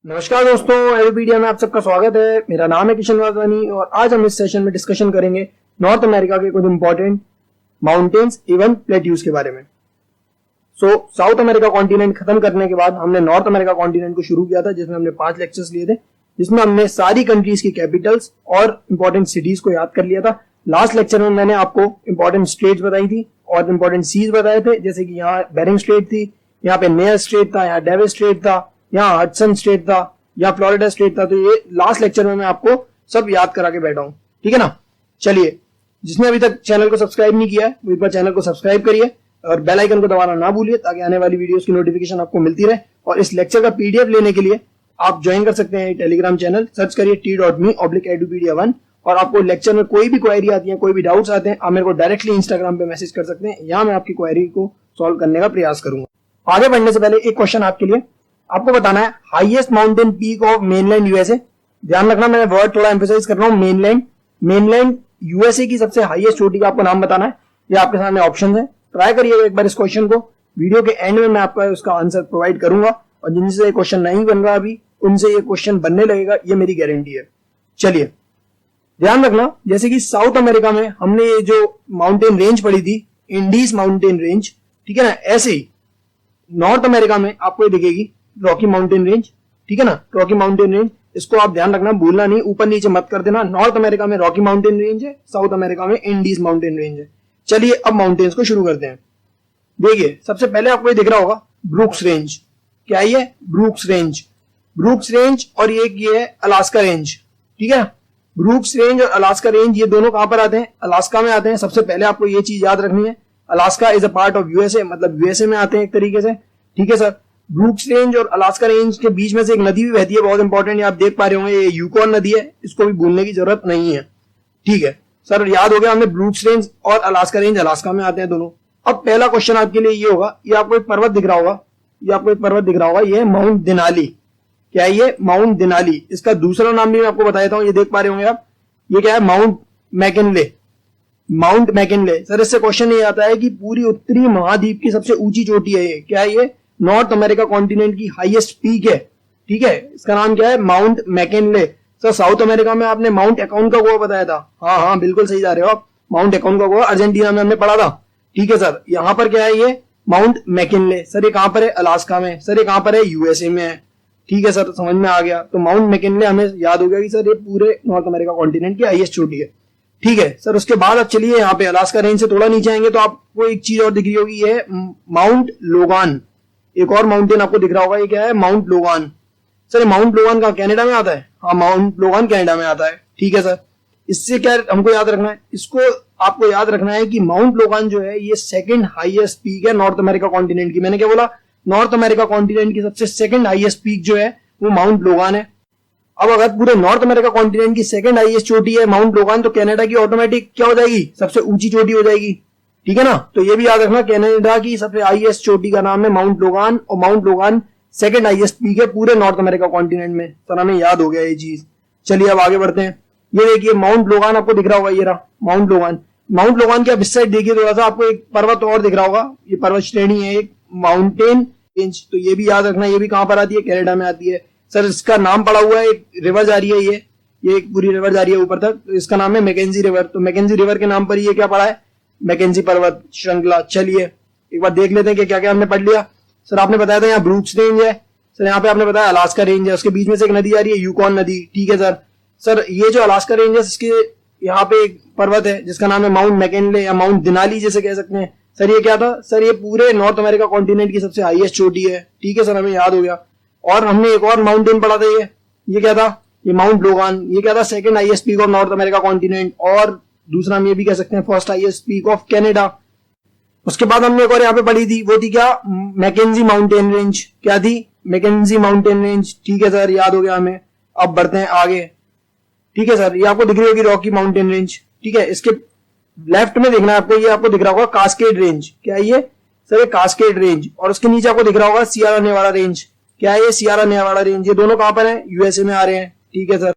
नमस्कार दोस्तों, एवीपीडिया में आप सबका स्वागत है। मेरा नाम है किशन वाधवानी और आज हम इस सेशन में डिस्कशन करेंगे नॉर्थ अमेरिका के कुछ इंपॉर्टेंट माउंटेन्स एवं प्लेट्यूज के बारे में। साउथ अमेरिका कॉन्टिनेंट खत्म करने के बाद हमने नॉर्थ अमेरिका कॉन्टिनेंट को शुरू किया था, जिसमें हमने 5 लेक्चर्स लिए थे, जिसमें हमने सारी कंट्रीज की कैपिटल्स और इंपॉर्टेंट सिटीज को याद कर लिया था। लास्ट लेक्चर में मैंने आपको इंपॉर्टेंट स्टेट्स बताई थी और इंपॉर्टेंट सीज बताए थे, जैसे कि यहाँ बेरिंग स्ट्रेट थी, यहाँ पे नेयर स्ट्रेट था, यहाँ डेविस स्ट्रेट था, यहाँ हडसन स्ट्रेट था, यहाँ फ्लोरिडा स्ट्रेट था। तो ये लास्ट लेक्चर में मैं आपको सब याद करा के बैठा हूं, ठीक है ना। चलिए, जिसने अभी तक चैनल को सब्सक्राइब नहीं किया है वो एक बार चैनल को सब्सक्राइब करिए और बेल आइकन को दबाना ना भूलिए, ताकि आने वाली वीडियोस की नोटिफिकेशन आपको मिलती रहे। और इस लेक्चर का पीडीएफ लेने के लिए आप ज्वाइन कर सकते हैं टेलीग्राम चैनल, सर्च करिए t.me/edupedia1 और आपको लेक्चर में कोई भी क्वेरी आती है, कोई भी डाउट्स आते हैं, आप मेरे को डायरेक्टली इंस्टाग्राम पे मैसेज कर सकते हैं। यहाँ मैं आपकी क्वेरी को सॉल्व करने का प्रयास करूंगा। आगे बढ़ने से पहले एक क्वेश्चन आपके लिए, आपको बताना है highest mountain peak of mainland USA. ध्यान रखना, मैं वर्ड थोड़ा एम्फसाइज कर रहा हूँ, मेनलैंड यूएसए की सबसे हाईएस्ट चोटी का आपको नाम बताना है। ये आपके सामने ऑप्शन है, ट्राई करिएगा एक बार इस क्वेश्चन को। वीडियो के एंड में मैं आपका उसका आंसर प्रोवाइड करूंगा और जिनसे ये क्वेश्चन नहीं बन रहा अभी, उनसे ये क्वेश्चन बनने लगेगा, ये मेरी गारंटी है। चलिए, ध्यान रखना, जैसे कि साउथ अमेरिका में हमने ये जो माउंटेन रेंज पढ़ी थी, इंडीज माउंटेन रेंज, ठीक है ना, ऐसे ही नॉर्थ अमेरिका में आपको ये दिखेगी रॉकी माउंटेन रेंज, ठीक है ना, रॉकी माउंटेन रेंज। इसको आप ध्यान रखना, भूलना नहीं, ऊपर नीचे मत कर देना। नॉर्थ अमेरिका में रॉकी माउंटेन रेंज है, साउथ अमेरिका में इंडीज माउंटेन रेंज है। चलिए अब माउंटेन्स को शुरू करते हैं। देखिए, सबसे पहले आपको ये दिख रहा होगा ब्रूक्स रेंज। क्या ये? ब्रूक्स रेंज और ये है अलास्का रेंज, ठीक है। ब्रूक्स रेंज और अलास्का रेंज ये दोनों कहां पर आते हैं? अलास्का में आते हैं। सबसे पहले आपको ये चीज याद रखनी है, Alaska is a part of USA, मतलब यूएसए में आते हैं एक तरीके से, ठीक है सर। ब्रूक्स रेंज और अलास्का रेंज के बीच में से एक नदी भी बहती है, बहुत इंपॉर्टेंट, आप देख पा रहे होंगे, ये यूकॉन नदी है, इसको भी भूलने की जरूरत नहीं है, ठीक है सर। याद हो गया हमने, ब्रूक्स रेंज और अलास्का रेंज अलास्का में आते हैं दोनों। अब पहला क्वेश्चन आपके लिए ये होगा, ये आपको एक पर्वत दिख रहा होगा, ये है माउंट देनाली। क्या है ये? Mount Denali. इसका दूसरा नाम भी मैं आपको बता देता हूं, ये देख पा रहे होंगे आप, ये क्या है? Mount McKinley. सर इससे क्वेश्चन ये आता है कि पूरी उत्तरी महाद्वीप की सबसे ऊंची चोटी है ये। क्या है ये? नॉर्थ अमेरिका कॉन्टिनेंट की हाईएस्ट पीक है, ठीक है। इसका नाम क्या है? Mount McKinley. Sir south America में आपने माउंट एकोनकागुआ बताया था, हाँ बिल्कुल सही जा रहे हो आप, माउंट एकोनकागुआ अर्जेंटीना में हमने पढ़ा था, ठीक है सर। यहाँ पर क्या है? ये माउंट मैकिनले। सर ये कहां पर है? अलास्का में। सर ये कहां पर है? यूएसए में है, ठीक है सर, समझ में आ गया। तो माउंट मैकिनले हमें याद हो गया कि सर ये पूरे नॉर्थ अमेरिका कॉन्टिनेंट की हाईएस्ट चोटी है, ठीक है सर। उसके बाद अब चलिए यहाँ पे अलास्का रेंज से थोड़ा नीचे आएंगे तो आपको एक चीज और दिख रही होगी, ये माउंट लोगान। एक और माउंटेन आपको दिख रहा होगा, ये क्या है? Mount Logan. Sir mount Logan कहाँ? कनाडा में आता है? हाँ, माउंट लोगान कनाडा में आता है, ठीक है सर। इससे क्या हमको याद रखना है? इसको आपको याद रखना है कि माउंट लोगान जो है ये सेकंड हाईएस्ट पीक है नॉर्थ अमेरिका कॉन्टिनेंट की। मैंने क्या बोला? नॉर्थ अमेरिका कॉन्टिनेंट की सबसे सेकंड हाईएस्ट पीक जो है वो माउंट लोगान है। अब अगर पूरे नॉर्थ अमेरिका कॉन्टिनेंट की सेकंड हाईएस्ट चोटी है माउंट लोगान, तो कनाडा की ऑटोमेटिक क्या हो जाएगी? सबसे ऊंची चोटी हो जाएगी, ठीक है ना। तो ये भी याद रखना, कनाडा की सबसे हाईएस्ट चोटी का नाम है माउंट लोगान और mount Logan second highest peak है पूरे नॉर्थ अमेरिका कॉन्टिनेंट में। सर हमें याद हो गया ये चीज। चलिए अब आगे बढ़ते हैं। ये देखिए माउंट लोगान आपको दिख रहा होगा, ये रहा माउंट लोगान के अब इस साइड देखिए थोड़ा सा, आपको एक पर्वत और दिख रहा होगा, ये पर्वत श्रेणी है एक माउंटेन रेंज। तो ये भी याद रखना, ये भी कहां पर आती है? कनाडा में आती है। सर इसका नाम पड़ा हुआ है, एक रिवर जा रही है, ये एक पूरी रिवर जा रही है ऊपर तक, तो इसका नाम है मैकेंजी रिवर। तो मैकेंजी रिवर के नाम पर ये क्या पड़ा है? मैकेंजी पर्वत श्रृंखला। चलिए एक बार देख लेते हैं कि क्या क्या हमने पढ़ लिया। सर आपने बताया था यहाँ ब्रूक्स रेंज है, सर यहाँ पे आपने बताया अलास्का रेंज है, उसके बीच में से एक नदी जा रही है, यूकॉन नदी, ठीक है सर। सर ये जो अलास्का रेंज है, इसके यहाँ पे एक पर्वत है जिसका नाम है माउंट मैकिनले या माउंट देनाली जैसे कह सकते हैं। सर ये क्या था? सर ये पूरे नॉर्थ अमेरिका कॉन्टिनेंट की सबसे हाईएस्ट चोटी है, ठीक है सर, हमें याद हो गया। और हमने एक और माउंटेन पढ़ा था, ये क्या था? ये माउंट लोगान। ये क्या था? Second highest peak of north America continent, और दूसरा हम ये भी कह सकते हैं first highest peak of Canada. उसके बाद हमने एक और यहाँ पे पढ़ी थी, वो थी क्या? Mackenzie mountain range. क्या थी? मैकेंजी माउंटेन रेंज, ठीक है सर, याद हो गया हमें। अब बढ़ते हैं आगे, ठीक है सर। ये आपको दिख रही होगी रॉकी माउंटेन रेंज, ठीक है। इसके लेफ्ट में देखना है आपको, ये आपको दिख रहा होगा कास्केड रेंज। क्या है ये? सर ये कास्केड रेंज। और उसके नीचे आपको दिख रहा होगा सियारा नेवाडा रेंज। क्या है ये? Sierra Nevada range. ये दोनों कहां पर है? यूएसए में आ रहे हैं, ठीक है सर।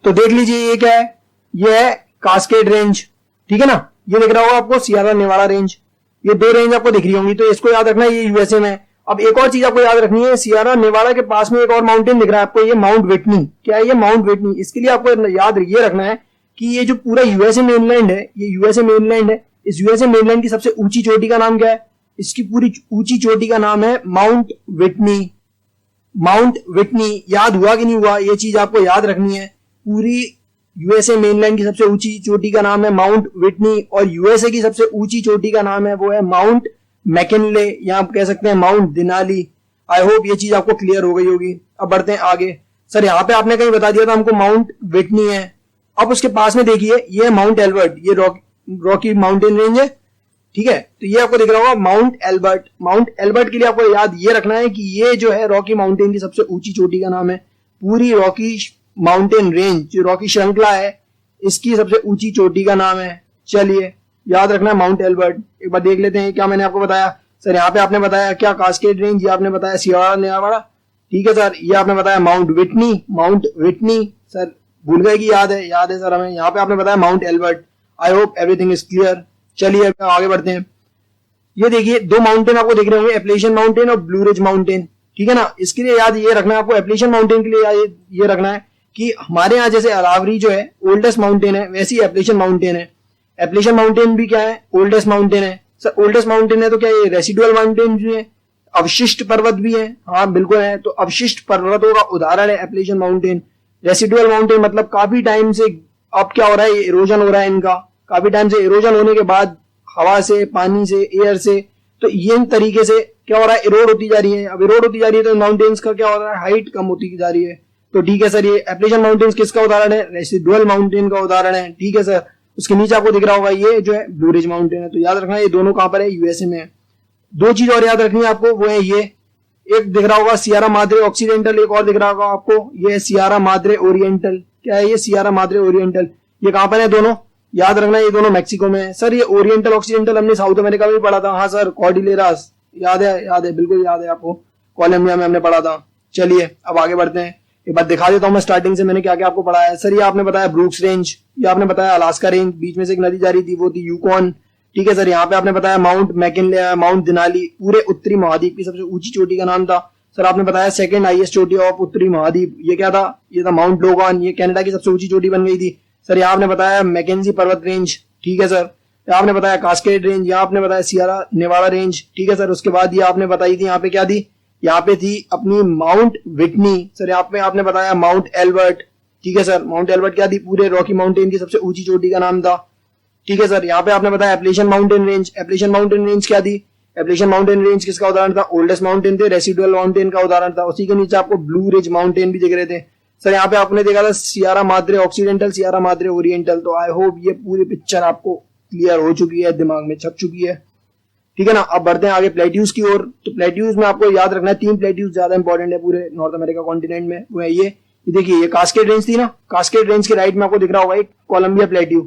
तो देख लीजिए ये क्या है? ये है कास्केड रेंज, ठीक है ना। ये दिख रहा होगा आपको सियारा नेवाडा रेंज। ये दो रेंज आपको दिख रही होंगी, तो इसको याद रखना, ये यूएसए में। अब एक और चीज आपको याद रखनी है, सियरा नेवाडा के पास में एक और माउंटेन दिख रहा है आपको, ये माउंट विटनी। क्या है ये? Mount Whitney. इसके लिए आपको याद ये रखना है कि ये जो पूरा यूएसए मेनलैंड है, ये यूएसए मेनलैंड है। इस यूएसए मेनलैंड की सबसे ऊंची चोटी का नाम क्या है? इसकी पूरी ऊंची चोटी का नाम है माउंट विटनी। Mount Whitney. याद हुआ कि नहीं हुआ? ये चीज आपको याद रखनी है। पूरी यूएसए मेनलैंड की सबसे ऊंची चोटी का नाम है माउंट विटनी, और यूएसए की सबसे ऊंची चोटी का नाम है वो है माउंट मैकिनले, या आप कह सकते हैं माउंट दिनाली। आई होप ये चीज आपको क्लियर हो गई होगी। अब बढ़ते हैं आगे। सर यहाँ पे आपने कहीं बता दिया था हमको माउंट विटनी है। अब उसके पास में देखिए ये है माउंट एल्बर्ट, ये रॉकी माउंटेन रेंज है, ठीक है। तो ये आपको दिख रहा होगा माउंट एल्बर्ट। माउंट एल्बर्ट के लिए आपको याद ये रखना है कि ये जो है रॉकी माउंटेन की सबसे ऊंची चोटी का नाम है। पूरी रॉकी माउंटेन रेंज, जो रॉकी श्रृंखला है, इसकी सबसे ऊंची चोटी का नाम है, चलिए याद रखना है माउंट एल्बर्ट। एक बार देख लेते हैं क्या मैंने आपको बताया। सर यहाँ पे आपने बताया क्या? Cascade range. ये आपने बताया सियरा नेवाडा, ठीक है सर। ये आपने बताया mount Whitney. Mount Whitney sir भूल गए कि याद है? याद है सर हमें। यहाँ पे आपने बताया Mount Elbert. I hope everything is clear. चलिए आगे बढ़ते हैं। ये देखिए दो माउंटेन आपको दिख रहे होंगे, एप्लेशियन माउंटेन और ब्लू रिज माउंटेन, ठीक है ना। इसके लिए याद ये रखना है आपको, एप्लेशियन माउंटेन के लिए ये रखना है कि हमारे यहाँ जैसे अरावरी जो है ओल्डेस्ट माउंटेन है, वैसी एप्लेशियन माउंटेन है। एप्लेशियन माउंटेन भी क्या है? ओल्डेस्ट माउंटेन है। सर ओल्डेस्ट माउंटेन है तो क्या ये रेसिडुअल माउंटेन भी है? अवशिष्ट पर्वत भी है? हाँ बिल्कुल है। तो अवशिष्ट पर्वतों का उदाहरण है एप्लेशियन माउंटेन। रेसिडुअल माउंटेन मतलब काफी टाइम से अब क्या हो रहा है, इरोजन हो रहा है इनका। काफी टाइम से इरोजन होने के बाद हवा से, पानी से, एयर से, तो ये तरीके से क्या हो रहा है, इरोड होती जा रही है। अब इरोड होती जा रही है तो माउंटेन्स का क्या हो रहा है, हाइट कम होती जा रही है। तो ठीक है सर, ये एप्लेशियन माउंटेन्स किसका उदाहरण है? रेसिडुअल माउंटेन का उदाहरण है, ठीक है सर। उसके नीचे आपको दिख रहा होगा ये जो है ब्लू रिज माउंटेन है। तो याद रखना ये दोनों कहां पर है? यूएसए में है। दो चीज और याद रखनी है आपको, वो है ये, एक दिख रहा होगा सियरा माद्रे ऑक्सीडेंटल, एक और दिख रहा होगा आपको ये है सियरा माद्रे ओरिएंटल। क्या है ये? Sierra Madre Oriental. ये कहां पर है दोनों? याद रखना ये दोनों मैक्सिको में है। सर ये ओरिएंटल ऑक्सीडेंटल हमने साउथ अमेरिका में पढ़ा था। हाँ सर, कॉर्डिलेरास, याद है? याद है, बिल्कुल याद है आपको, कोलंबिया में हमने पढ़ा था। चलिए अब आगे बढ़ते हैं। एक बार दिखा देता हूं मैं स्टार्टिंग से मैंने क्या क्या आपको पढ़ाया है। सर ये आपने बताया ब्रूक्स रेंज, ये आपने बताया अलास्का रेंज, बीच में से एक नदी जा रही थी वो थी यूकॉन, ठीक है सर। यहाँ पे आपने बताया माउंट मैकिनले, माउंट दिनाली, पूरे उत्तरी महाद्वीप की सबसे ऊंची चोटी का नाम था। सर आपने बताया सेकंड हाईएस्ट चोटी ऑफ उत्तरी महाद्वीप, ये क्या था? ये था माउंट लोगान, ये कनाडा की सबसे ऊंची चोटी बन गई थी। सर यहाँ आपने बताया मैकेंजी पर्वत रेंज, ठीक है सर। यहाँ आपने बताया कास्केड रेंज, यहाँ आपने बताया सियरा नेवाडा रेंज, ठीक है सर। उसके बाद ये आपने बताई थी यहाँ पे क्या थी? यहाँ पे थी अपनी माउंट विटनी। सर यहाँ पे आपने बताया माउंट एल्बर्ट, ठीक है सर। माउंट एल्बर्ट क्या थी? पूरे रॉकी माउंटेन की सबसे ऊंची चोटी का नाम था, ठीक है सर। यहाँ पे आपने बताया Appalachian mountain range. Appalachian mountain range क्या थी? एप्लेशियन माउंटेन रेंज किसका उदाहरण था? ओल्डेस्ट माउंटेन थे, रेसिडुअल माउंटेन का उदाहरण था। उसी के नीचे आपको ब्लू रिज माउंटेन भी दिख रहे थे। सर यहाँ पे आपने देखा था Sierra Madre occidental, Sierra Madre oriental. तो आई होप ये पूरी पिक्चर आपको क्लियर हो चुकी है, दिमाग में छप चुकी है, ठीक है ना। अब बढ़ते हैं आगे प्लेट्यूज की ओर। तो प्लेट्यूज में आपको याद रखना है तीन प्लेट्यूज ज्यादा इंपॉर्टेंट है पूरे नॉर्थ अमेरिका कॉन्टिनेंट में। वो है ये देखिए, ये कास्केड रेंज थी ना, कास्केड रेंज के राइट में आपको दिख रहा होगा एक Columbia plateau.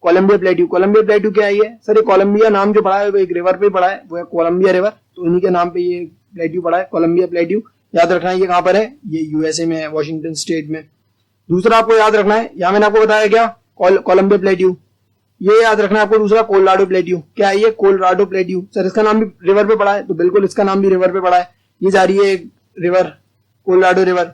Columbia plateau, Columbia plateau क्या है ये? सर ये कोलंबिया नाम जो पड़ा है वो एक रिवर पे पड़ा है, वो है कोलंबिया रिवर, तो उन्हीं के नाम पे ये प्लेट्यू पड़ा है, कोलंबिया प्लेट्यू। याद रखना है ये कहां पर है? ये यूएसए में है, वॉशिंगटन स्टेट में। दूसरा आपको याद रखना है, यहां मैंने आपको बताया क्या, कोलंबिया प्लेट्यू। ये याद रखना है आपको दूसरा कोलोराडो प्लेट्यू। क्या है ये? Colorado plateau. सर इसका नाम भी रिवर पे पड़ा है, तो बिल्कुल इसका नाम भी रिवर पे पड़ा है। ये जा रही है एक रिवर, कोलोराडो रिवर,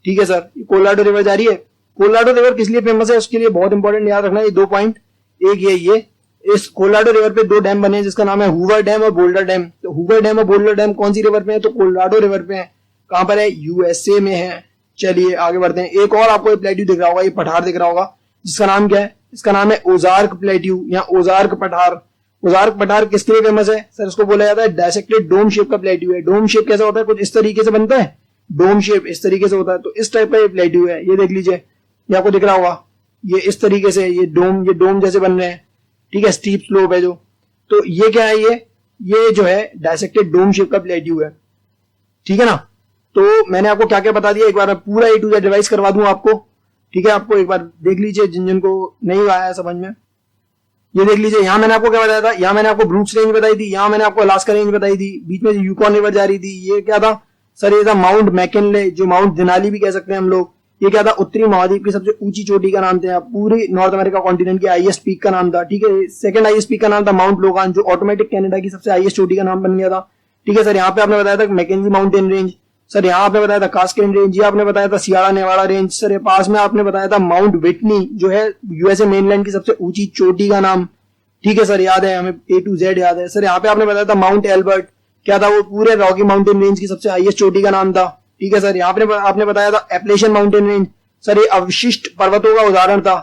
ठीक है सर। कोलोराडो रिवर जा रही है। कोलोराडो रिवर किस लिए फेमस है उसके लिए बहुत इंपॉर्टेंट याद रखना है ये दो पॉइंट। एक ये इस कोलोराडो रिवर पे दो डैम बने हैं जिसका नाम है हूवर डैम और बोल्डर डैम। तो हूवर डैम और बोल्डर डैम कौन सी रिवर पे है? तो कोलोराडो रिवर पे है। कहां पर है? यूएसए में है। चलिए आगे बढ़ते हैं। एक और आपको प्लेट्यू दिख रहा होगा, ये पठार दिख रहा होगा, जिसका नाम क्या है? इसका नाम है ओजार्क प्लेट्यू या ओजार्क पठार। ओजार्क पठार किसके लिए फेमस है? सर इसको बोला जाता है डायसेक्टेड डोम शेप का प्लेट्यू है। डोम शेप कैसा होता है? कुछ इस तरीके से बनता है, डोम शेप इस तरीके से होता है। तो इस टाइप का ये प्लेट्यू है, ये देख लीजिए, ये आपको दिख रहा होगा, ये इस तरीके से ये डोम जैसे बन रहे हैं, ठीक है, स्टीप स्लोप है जो। तो ये क्या है? ये जो है डायसेक्टेड डोम शेप का प्लेट्यू है, ठीक है ना। तो मैंने आपको क्या क्या बता दिया, एक बार पूरा A to Z रिवाइज करवा दूं आपको, ठीक है। आपको एक बार देख लीजिए जिन को नहीं आया समझ में। ये देख लीजिए, यहां मैंने आपको क्या बताया था, यहां मैंने आपको ब्रूक्स रेंज बताई थी, यहां मैंने आपको अलास्का रेंज बताई थी, बीच में यूकॉन रिवर जा रही थी, ये क्या था सर? ये था माउंट मैकिनले, जो माउंट दिनाली भी कह सकते हैं हम लोग। ये क्या था? उत्तरी महाद्वीप की सबसे ऊंची चोटी का नाम था, पूरी नॉर्थ अमेरिका कॉन्टिनेंट की हाईएस्ट पीक का नाम था, ठीक है। सेकंड हाईएस्ट पीक का नाम था माउंट लोगान, जो ऑटोमेटिक कनाडा की सबसे हाईएस्ट चोटी का नाम बन गया था, ठीक है सर, यहाँ पे आपने बताया था मैकेंजी माउंटेन रेंज, सर यहाँ आपने बताया था कास्केड रेंज, ये आपने बताया था सियारा नेवाड़ा रेंज, सर ये पास में आपने बताया था माउंट विटनी जो है यूएसए मेनलैंड की सबसे ऊंची चोटी का नाम, ठीक है सर याद है हमें, A to Z याद है। सर यहाँ पे आपने बताया था माउंट एल्बर्ट, क्या था वो पूरे रॉकी माउंटेन रेंज की सबसे हाईएस्ट चोटी का नाम था, ठीक है सर। यहाँ पे आपने बताया था एप्लेशियन माउंटेन रेंज, सर ये अवशिष्ट पर्वतों का उदाहरण था,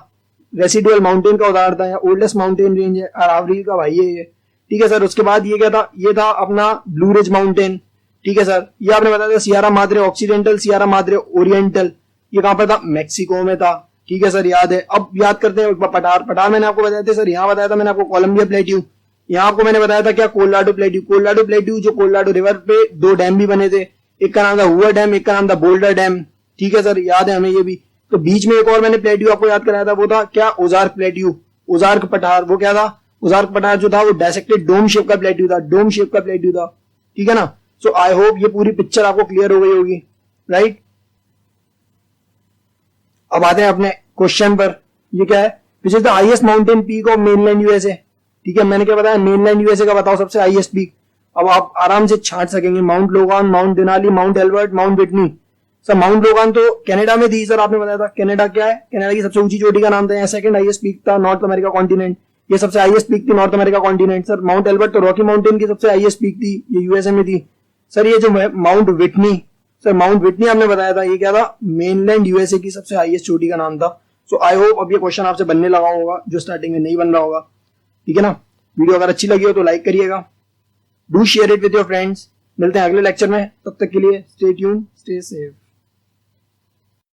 रेसिडुअल माउंटेन का उदाहरण था, ओल्डेस्ट माउंटेन रेंज है, अरावली का भाई है ये, ठीक है सर। उसके बाद ये क्या था, ये था अपना ब्लू रिज माउंटेन, ठीक है सर। ये आपने बताया था Sierra Madre Occidental, Sierra Madre Oriental, ये कहां पर था, मेक्सिको में था, ठीक है सर याद है। अब याद करते हैं पठार, पठार मैंने आपको बताया था सर, यहाँ बताया था मैंने आपको कोलंबिया प्लेट्यू, यहाँ आपको मैंने बताया था क्या, कोलोराडो प्लेट्यू, कोलोराडो प्लेट्यू जो कोलोराडो रिवर पे 2 डैम भी बने थे, एक का नाम था हुआ डैम, एक का नाम था बोल्डर डैम, ठीक है सर याद है हमें ये भी। तो बीच में एक और मैंने प्लेट्यू आपको याद कराया था, वो था क्या, ओजार्क प्लेट्यू, ओजार्क पठार, वो क्या था, ओजार्क पठार जो था वो डायसेक्टेड डोम शेप का प्लेट्यू था, डोम शेप का प्लेट्यू था, ठीक है ना। सो आई होप ये पूरी पिक्चर आपको क्लियर हो गई होगी, राइट। अब आते हैं अपने क्वेश्चन पर, ये क्या है, which is the highest mountain peak of mainland USA, ठीक है। मैंने क्या बताया, मेनलैंड यूएसए का बताओ सबसे हाईएस्ट पीक। अब आप आराम से छांट सकेंगे, mount Logan, mount Denali, Mount Elbert, mount Whitney. Sir mount Logan तो कनाडा में थी, सर आपने बताया था, कनाडा क्या है, कनाडा की सबसे ऊंची चोटी का नाम था, यहाँ सेकंड हाईएस्ट पीक था नॉर्थ अमेरिका कॉन्टिनेंट, ये सबसे हाईएस्ट पीक थी north America continent. Sir Mount Elbert तो रॉकी माउंटेन की सबसे हाईएस्ट पीक थी, ये यूएसए में थी। सर ये जो mount Whitney, sir mount Whitney आपने बताया था, ये क्या था, मेनलैंड यूएसए की सबसे हाईएस्ट चोटी का नाम था। सो आई होप अब ये क्वेश्चन आपसे बनने लगा होगा जो स्टार्टिंग में नहीं बन रहा होगा, ठीक है ना। वीडियो अगर अच्छी लगी हो तो लाइक करिएगा, do share it with your friends. मिलते हैं अगले लेक्चर में, तब तक के लिए स्टे ट्यून, स्टे सेफ।